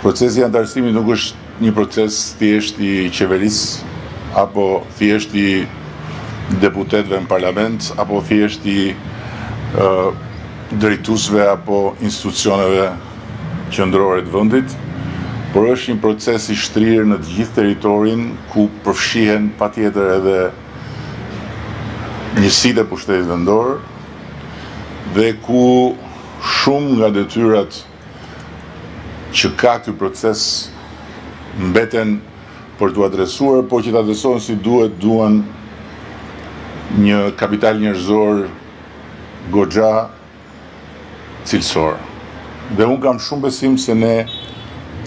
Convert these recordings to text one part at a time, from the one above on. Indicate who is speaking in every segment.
Speaker 1: Procesi i antarësimit nuk është një proces thjesht i qeverisë, apo thjesht i deputetëve në parlament, apo thjesht i drejtuesve apo institucioneve qendrore të vendit, por është një proces i shtrirë në të gjithë territorin, ku përfshihen patjetër edhe njësitë e pushtetit vendor, dhe ku shumë nga detyrat që ka ky proces mbeten për t'u adresuar, por që t'adresohen si duan një kapital njerëzor goxha cilësor. Dhe unë kam shumë besim se ne,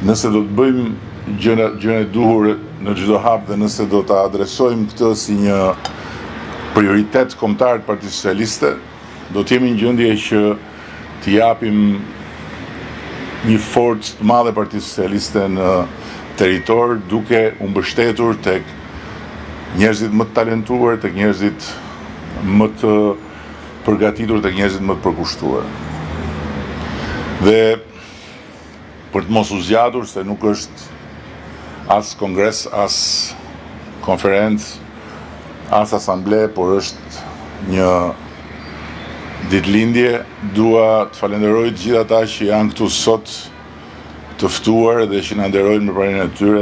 Speaker 1: nëse do të bëjmë gjërat e duhur në çdo hap dhe nëse do ta adresojmë këtë si një prioritet kombëtar të Partisë Socialiste, do të jemi në gjendje që të japim një forcë të madhe Partisë Socialiste në territor, duke u mbështetur tek njerëzit më të talentuar, tek njerëzit më të përgatitur, tek njerëzit më të përkushtuar. Dhe për të mos u zgjatur, se nuk është as kongres, as konferencë, as asamble, por është një ditëlindje, dua të falenderoj të gjithë ata që janë këtu sot të ftuar dhe që na nderojnë me parinë e tyre.